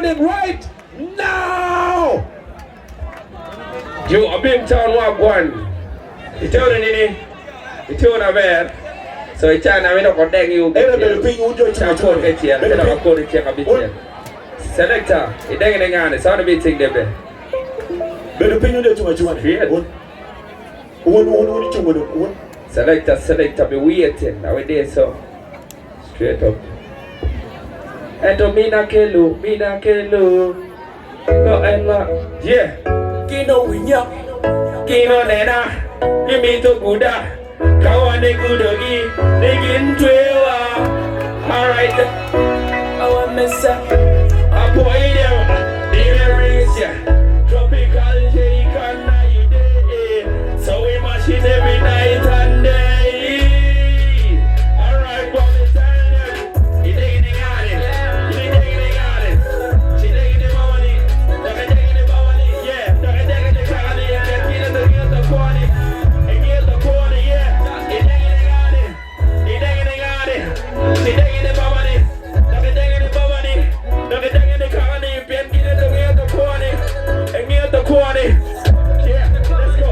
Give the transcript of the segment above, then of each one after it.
happening right now. You a big town walk one. You tell the nini. You tell the bear. So it's China. We don't contact you. Selector. It's dang it. Sound a bit thing there. Better pay you there too much. Selector. Be waiting. Now we there so. Straight up. Eto mina kelu. No ella. Yeah. Kino winya. Kino nena. Kimi to Buddha. Kawane kudogi. Negin twewa. Alright. Our messa. Apoide. Deliveries. Tropical Jamaican night day. So we machine every night and day. Alright, what we tell them? You taking the garden. You taking the garden. She taking the money. Taking the money. Yeah. Taking the garden. Get the corner. And get the corner. Yeah. You taking the garden. You taking the garden. She taking the money. Taking the money. Taking the corner. Get the corner. And get the corner. Yeah. Let's go.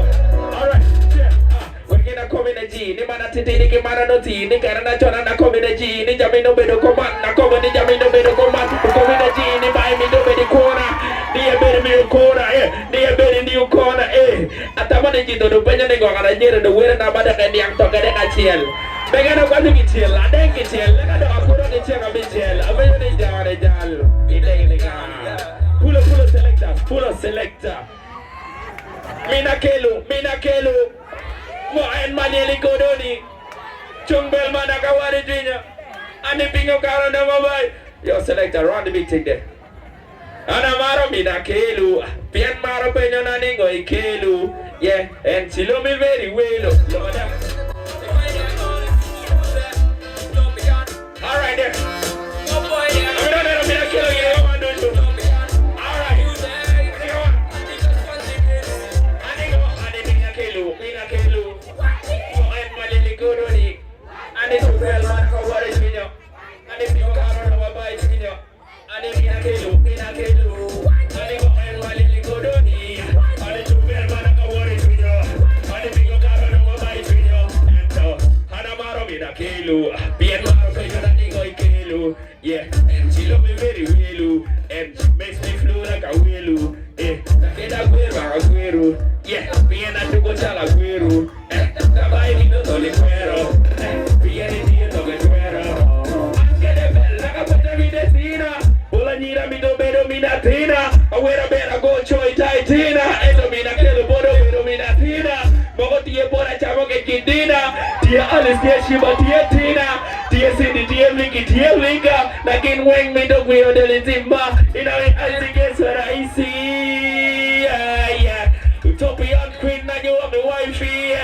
Alright. Yeah. We're gonna come in a G. Ni mana titi ni kimana no ti. Ni karana chona na come in a G. Ni jami no bedo command. Na come ni jami no bedo command. Come in a G. Ni buy me no bedo corner. Ni a bedo me corner. Ni a bedo new corner. Atama ni jito do penya ni gongana jere do wera na bada kani yang toka de kachiel. Bega no kwa tuki chiel. Adeng ki chiel. Lega do akuro ni chiel kabi chiel. Abeyo ni jare jal. Ide gana. Pull selector. Mina kelu. Mo en maneli kodoni. Chumbel manaka wari jinya. Ani pingo karo na mabai. Yo selector, run the big thing there. Ana maro mina kelu. Pian maro penyo na ningo ikelu. Yeah, and chilo me very well. Look at that. All right there. Mina kelu, you know what I'm doing. Yeah, and she love me very well, and she makes me flow like a whale. Yeah, being at the Gochala Guero, the Bible does only Guero, being the Guero. I'm getting better like a better with the Tina. Polanira mi do bedo minatina. I wear a better go choy tightina. Edo mina kelo bodo bedo minatina. Mogo tie bora chamo ke kidina. Tie alis tie shiba tie tina. Tie sindi tie linki tie linka. Nakin weng mi do guero deli zimba. Ina we alzige sara isi. Yeah. Utopian queen na you am the wifey.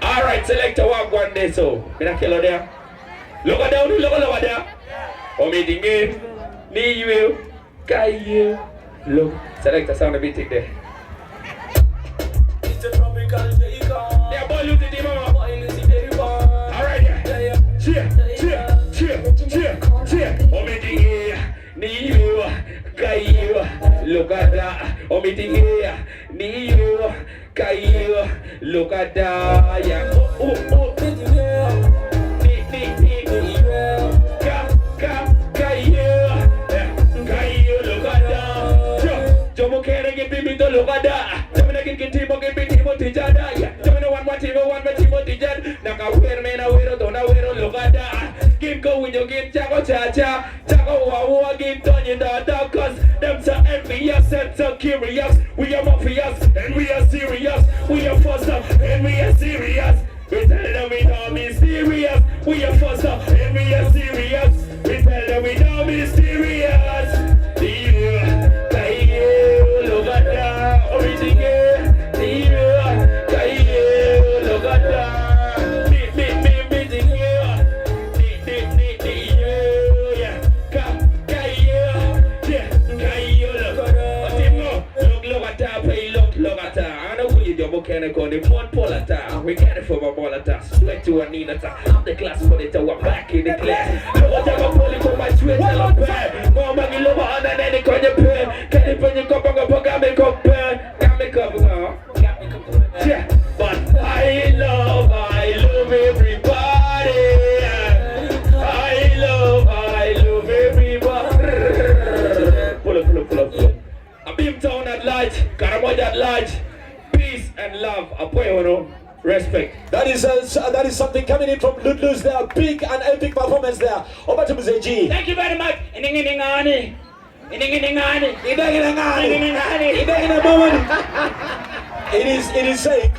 Alright, selector walk one day so. Mina kelo there. Look at down, look at there. Omitting it, knee you, guy you. Look, select a sound a bit there. It's a tropical Jamaica. Yeah, boy, look at the mama. Alright, yeah. Cheer. Omitting it, knee you, guy you. Look at that. Omitting it, knee you, guy you. Look at that. Yeah. Oh. Look at that. Tell me get Timo get Timo Tijada. Tell me one Timo Tijad. Naka wear me na wear don't wear look at that. Give go when you get Chaco Chacha. Chaco Wawa get Tony Dada cause them so envious and so curious. We are mafias and we are serious. We are fussed up and we are serious. We tell them we don't be serious. We are fussed up and we are serious. We tell them we don't be serious. Look at that. Look at that. can go the one polata. We get it from a polata. Sweat to a Nina. I'm the class monitor. I'm back in the class. I want to have a poly for my sweat. I'm bad. Mama, you love her and then they call you pen. Can you put your cup on a got me cup pen? Got me cup now. Yeah, but I love everybody. I love everybody. Pull up. A beam town at large, Karamoja at large. Peace and love. Respect. That is something coming in from Ludlus there. Big and epic performance there. Over to Mzee G. Thank you very much. It is saying